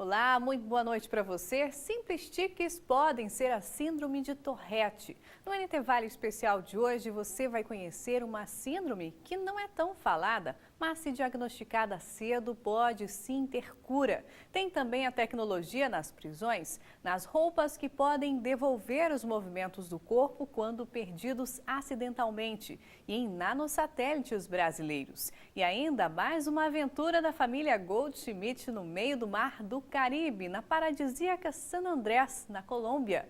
Olá, muito boa noite para você. Simples tiques podem ser a síndrome de Tourette. No NT Vale Especial de hoje, você vai conhecer uma síndrome que não é tão falada, mas se diagnosticada cedo pode sim ter cura. Tem também a tecnologia nas prisões, nas roupas que podem devolver os movimentos do corpo quando perdidos acidentalmente e em nanosatélites brasileiros. E ainda mais uma aventura da família Goldschmidt no meio do mar do Caribe, na paradisíaca San Andrés, na Colômbia.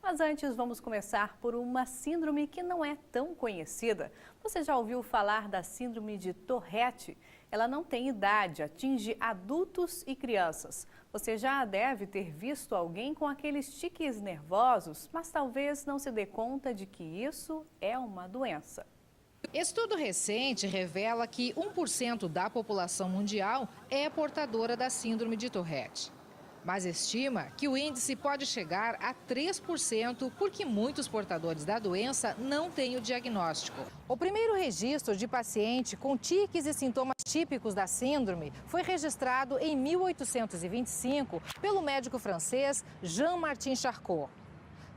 Mas antes, vamos começar por uma síndrome que não é tão conhecida. Você já ouviu falar da síndrome de Tourette? Ela não tem idade, atinge adultos e crianças. Você já deve ter visto alguém com aqueles tiques nervosos, mas talvez não se dê conta de que isso é uma doença. Estudo recente revela que 1% da população mundial é portadora da síndrome de Tourette. Mas estima que o índice pode chegar a 3% porque muitos portadores da doença não têm o diagnóstico. O primeiro registro de paciente com tiques e sintomas típicos da síndrome foi registrado em 1825 pelo médico francês Jean-Martin Charcot.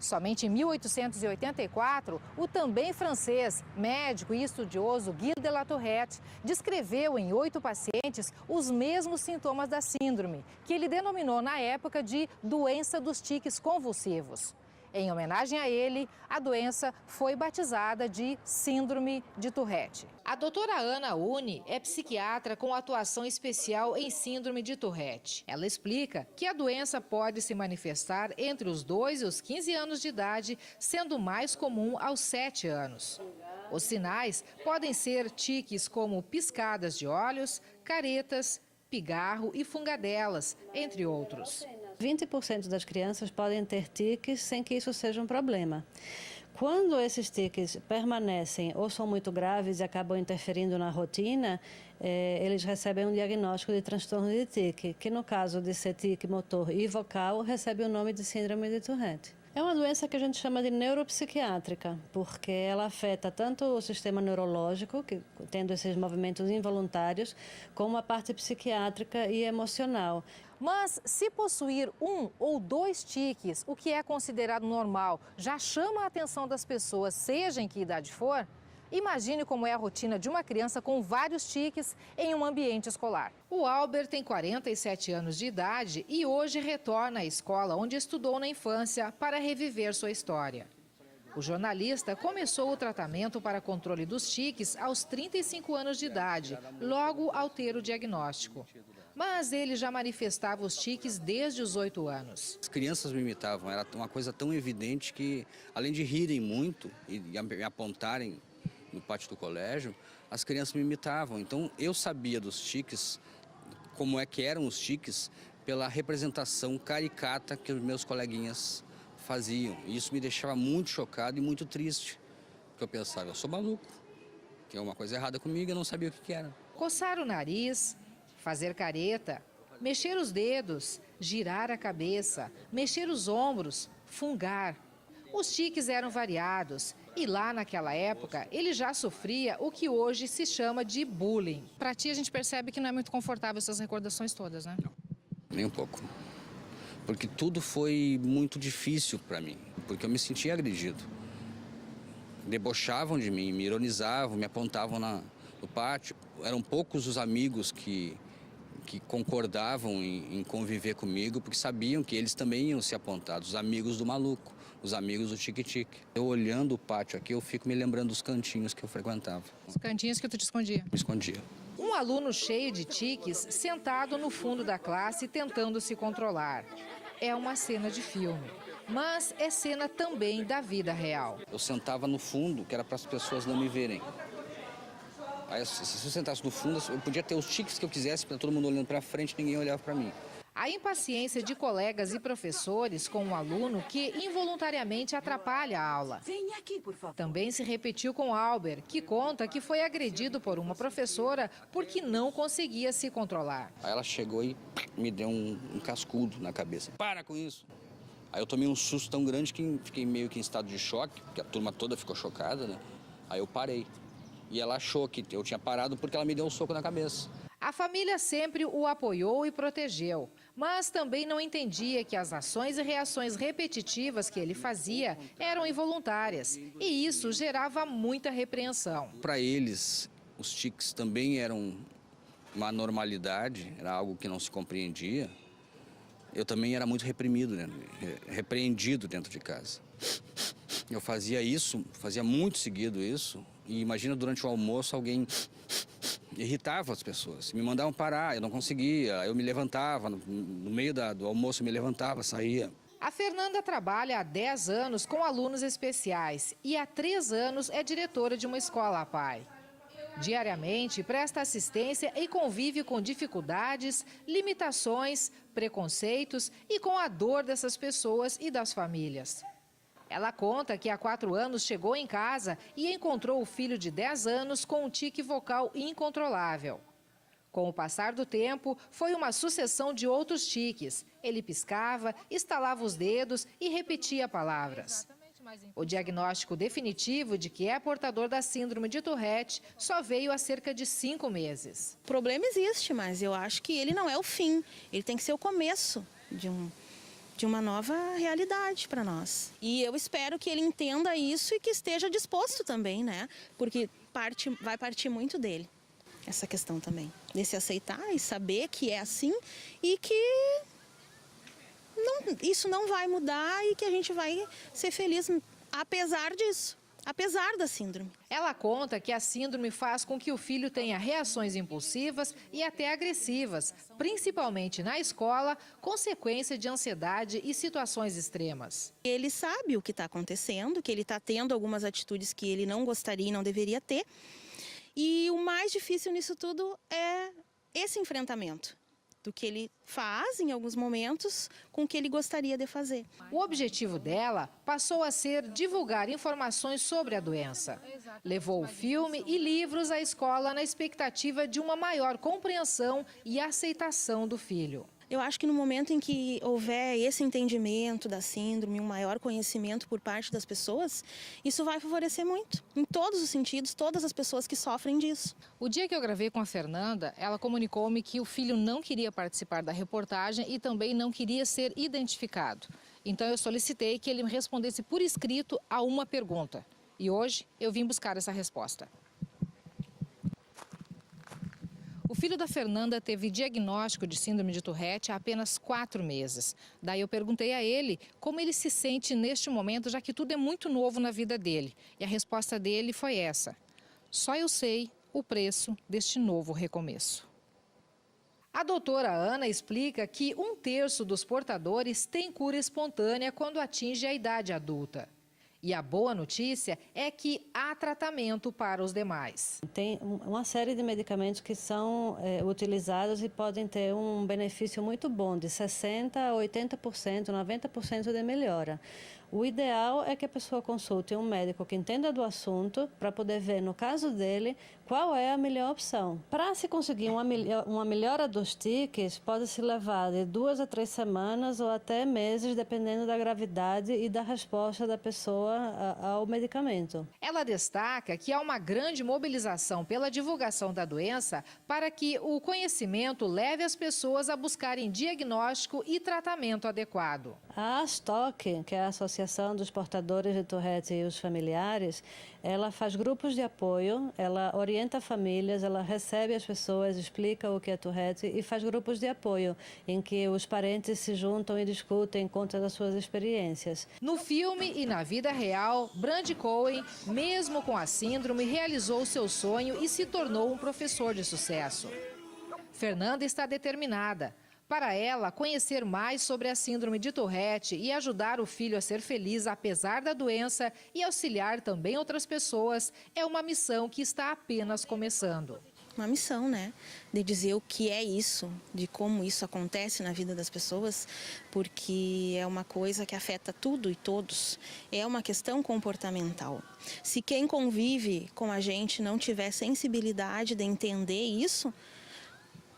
Somente em 1884, o também francês, médico e estudioso Guy de la Tourette descreveu em 8 pacientes os mesmos sintomas da síndrome, que ele denominou na época de doença dos tiques convulsivos. Em homenagem a ele, a doença foi batizada de síndrome de Tourette. A doutora Ana Uni é psiquiatra com atuação especial em síndrome de Tourette. Ela explica que a doença pode se manifestar entre os 2 e os 15 anos de idade, sendo mais comum aos 7 anos. Os sinais podem ser tiques como piscadas de olhos, caretas, pigarro e fungadelas, entre outros. 20% das crianças podem ter tiques sem que isso seja um problema. Quando esses tiques permanecem ou são muito graves e acabam interferindo na rotina, eles recebem um diagnóstico de transtorno de tique, que no caso de ser tique motor e vocal, recebe o nome de síndrome de Tourette. É uma doença que a gente chama de neuropsiquiátrica, porque ela afeta tanto o sistema neurológico, tendo esses movimentos involuntários, como a parte psiquiátrica e emocional. Mas se possuir 1 ou 2 tiques, o que é considerado normal, já chama a atenção das pessoas, seja em que idade for, imagine como é a rotina de uma criança com vários tiques em um ambiente escolar. O Albert tem 47 anos de idade e hoje retorna à escola onde estudou na infância para reviver sua história. O jornalista começou o tratamento para controle dos tiques aos 35 anos de idade, logo ao ter o diagnóstico. Mas ele já manifestava os tiques desde os 8 anos. As crianças me imitavam, era uma coisa tão evidente que, além de rirem muito e me apontarem no pátio do colégio, as crianças me imitavam. Então eu sabia dos tiques, como é que eram os tiques, pela representação caricata que os meus coleguinhas faziam. E isso me deixava muito chocado e muito triste, porque eu pensava, eu sou maluco, tem uma coisa errada comigo, eu não sabia o que era. Coçar o nariz, fazer careta, mexer os dedos, girar a cabeça, mexer os ombros, fungar. Os tiques eram variados e lá naquela época ele já sofria o que hoje se chama de bullying. Para ti a gente percebe que não é muito confortável essas recordações todas, né? Não, nem um pouco. Porque tudo foi muito difícil para mim, porque eu me sentia agredido. Debochavam de mim, me ironizavam, me apontavam no pátio. Eram poucos os amigos que concordavam em conviver comigo, porque sabiam que eles também iam ser apontados, os amigos do maluco, os amigos do tique-tique. Eu olhando o pátio aqui, eu fico me lembrando dos cantinhos que eu frequentava. Os cantinhos que tu te escondia? Me escondia. Um aluno cheio de tiques, sentado no fundo da classe, tentando se controlar. É uma cena de filme, mas é cena também da vida real. Eu sentava no fundo, que era para as pessoas não me verem. Aí, se eu sentasse no fundo, eu podia ter os tiques que eu quisesse, para todo mundo olhando para frente, ninguém olhava para mim. A impaciência de colegas e professores com um aluno que involuntariamente atrapalha a aula. Venha aqui, por favor. Também se repetiu com Albert, que conta que foi agredido por uma professora porque não conseguia se controlar. Aí ela chegou e me deu um cascudo na cabeça. Para com isso! Aí eu tomei um susto tão grande que fiquei meio que em estado de choque, porque a turma toda ficou chocada, né? Aí eu parei. E ela achou que eu tinha parado porque ela me deu um soco na cabeça. A família sempre o apoiou e protegeu, mas também não entendia que as ações e reações repetitivas que ele fazia eram involuntárias. E isso gerava muita repreensão. Para eles, os tiques também eram uma normalidade, era algo que não se compreendia. Eu também era muito reprimido, né? Repreendido dentro de casa. Eu fazia isso, fazia muito seguido isso. E imagina, durante o almoço, alguém irritava as pessoas. Me mandavam parar, eu não conseguia. Eu me levantava, no meio do almoço eu me levantava, saía. A Fernanda trabalha há 10 anos com alunos especiais e há 3 anos é diretora de uma escola APAE. Diariamente presta assistência e convive com dificuldades, limitações, preconceitos e com a dor dessas pessoas e das famílias. Ela conta que há 4 anos chegou em casa e encontrou o filho de 10 anos com um tique vocal incontrolável. Com o passar do tempo, foi uma sucessão de outros tiques. Ele piscava, estalava os dedos e repetia palavras. O diagnóstico definitivo de que é portador da síndrome de Tourette só veio há cerca de 5 meses. O problema existe, mas eu acho que ele não é o fim. Ele tem que ser o começo de uma nova realidade para nós. E eu espero que ele entenda isso e que esteja disposto também, né? Porque vai partir muito dele, essa questão também. De se aceitar e saber que é assim e que isso não vai mudar e que a gente vai ser feliz apesar disso. Apesar da síndrome. Ela conta que a síndrome faz com que o filho tenha reações impulsivas e até agressivas, principalmente na escola, consequência de ansiedade e situações extremas. Ele sabe o que está acontecendo, que ele está tendo algumas atitudes que ele não gostaria e não deveria ter. E o mais difícil nisso tudo é esse enfrentamento do que ele faz em alguns momentos com o que ele gostaria de fazer. O objetivo dela passou a ser divulgar informações sobre a doença. Levou o filme e livros à escola na expectativa de uma maior compreensão e aceitação do filho. Eu acho que no momento em que houver esse entendimento da síndrome, um maior conhecimento por parte das pessoas, isso vai favorecer muito, em todos os sentidos, todas as pessoas que sofrem disso. O dia que eu gravei com a Fernanda, ela comunicou-me que o filho não queria participar da reportagem e também não queria ser identificado. Então eu solicitei que ele me respondesse por escrito a uma pergunta. E hoje eu vim buscar essa resposta. O filho da Fernanda teve diagnóstico de síndrome de Tourette há apenas 4 meses. Daí eu perguntei a ele como ele se sente neste momento, já que tudo é muito novo na vida dele. E a resposta dele foi essa: só eu sei o preço deste novo recomeço. A doutora Ana explica que 1/3 dos portadores tem cura espontânea quando atinge a idade adulta. E a boa notícia é que há tratamento para os demais. Tem uma série de medicamentos que são utilizados e podem ter um benefício muito bom, de 60% a 80%, 90% de melhora. O ideal é que a pessoa consulte um médico que entenda do assunto para poder ver, no caso dele, qual é a melhor opção. Para se conseguir uma melhora dos tiques, pode-se levar de 2 a 3 semanas ou até meses, dependendo da gravidade e da resposta da pessoa ao medicamento. Ela destaca que há uma grande mobilização pela divulgação da doença para que o conhecimento leve as pessoas a buscarem diagnóstico e tratamento adequado. A ASTOC, que é a Associação dos Portadores de Tourette e os Familiares, ela faz grupos de apoio, ela orienta famílias, ela recebe as pessoas, explica o que é Tourette e faz grupos de apoio, em que os parentes se juntam e discutem conta das suas experiências. No filme e na vida real, Brandi Cohen, mesmo com a síndrome, realizou seu sonho e se tornou um professor de sucesso. Fernanda está determinada. Para ela, conhecer mais sobre a síndrome de Tourette e ajudar o filho a ser feliz apesar da doença e auxiliar também outras pessoas é uma missão que está apenas começando. Uma missão, né? De dizer o que é isso, de como isso acontece na vida das pessoas, porque é uma coisa que afeta tudo e todos. É uma questão comportamental. Se quem convive com a gente não tiver sensibilidade de entender isso,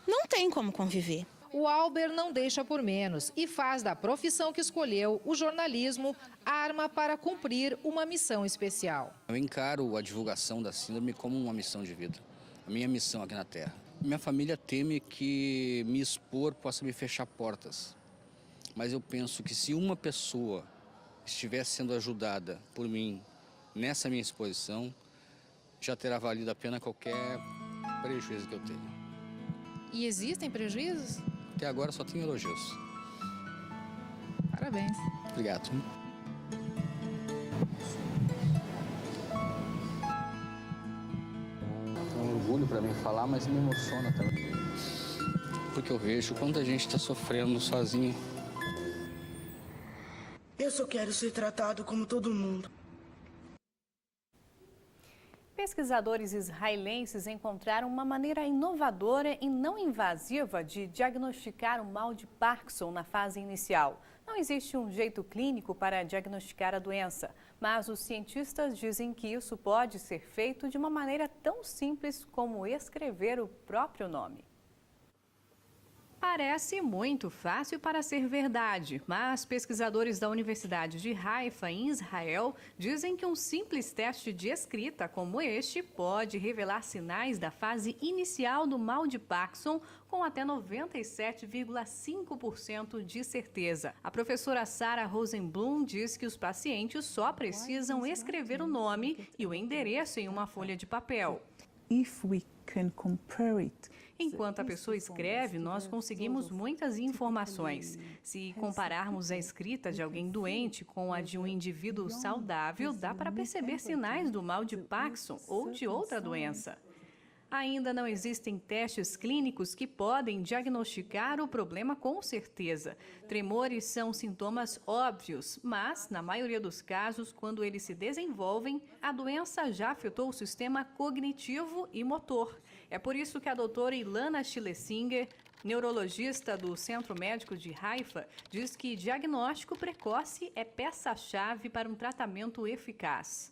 não tem como conviver. O Albert não deixa por menos e faz da profissão que escolheu, o jornalismo, arma para cumprir uma missão especial. Eu encaro a divulgação da síndrome como uma missão de vida, a minha missão aqui na Terra. Minha família teme que me expor possa me fechar portas, mas eu penso que se uma pessoa estiver sendo ajudada por mim nessa minha exposição, já terá valido a pena qualquer prejuízo que eu tenha. E existem prejuízos? Até agora só tenho elogios. Parabéns. Obrigado. É um orgulho para mim falar, mas me emociona também. Porque eu vejo quanta gente está sofrendo sozinho. Eu só quero ser tratado como todo mundo. Pesquisadores israelenses encontraram uma maneira inovadora e não invasiva de diagnosticar o mal de Parkinson na fase inicial. Não existe um jeito clínico para diagnosticar a doença, mas os cientistas dizem que isso pode ser feito de uma maneira tão simples como escrever o próprio nome. Parece muito fácil para ser verdade, mas pesquisadores da Universidade de Haifa, em Israel, dizem que um simples teste de escrita como este pode revelar sinais da fase inicial do mal de Parkinson com até 97,5% de certeza. A professora Sarah Rosenblum diz que os pacientes só precisam escrever o nome e o endereço em uma folha de papel. Enquanto a pessoa escreve, nós conseguimos muitas informações. Se compararmos a escrita de alguém doente com a de um indivíduo saudável, dá para perceber sinais do mal de Parkinson ou de outra doença. Ainda não existem testes clínicos que podem diagnosticar o problema com certeza. Tremores são sintomas óbvios, mas, na maioria dos casos, quando eles se desenvolvem, a doença já afetou o sistema cognitivo e motor. É por isso que a doutora Ilana Schlesinger, neurologista do Centro Médico de Haifa, diz que diagnóstico precoce é peça-chave para um tratamento eficaz.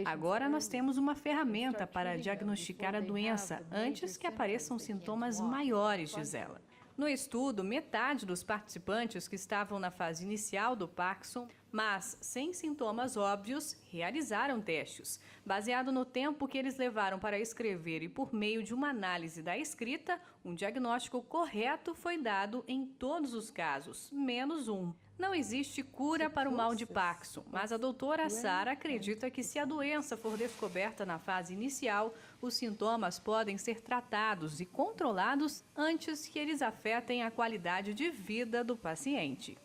Agora nós temos uma ferramenta para diagnosticar a doença antes que apareçam sintomas maiores, diz ela. No estudo, metade dos participantes que estavam na fase inicial do Parkinson, mas sem sintomas óbvios, realizaram testes. Baseado no tempo que eles levaram para escrever e por meio de uma análise da escrita, um diagnóstico correto foi dado em todos os casos, menos um. Não existe cura para o mal de Parkinson, mas a doutora Sarah acredita que se a doença for descoberta na fase inicial, os sintomas podem ser tratados e controlados antes que eles afetem a qualidade de vida do paciente.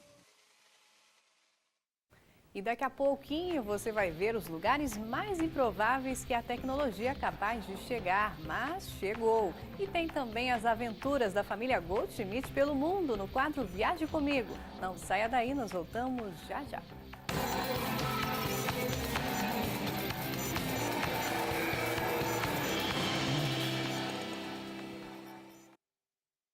E daqui a pouquinho você vai ver os lugares mais improváveis que a tecnologia é capaz de chegar, mas chegou. E tem também as aventuras da família Goldschmidt pelo mundo no quadro Viaje Comigo. Não saia daí, nós voltamos já já.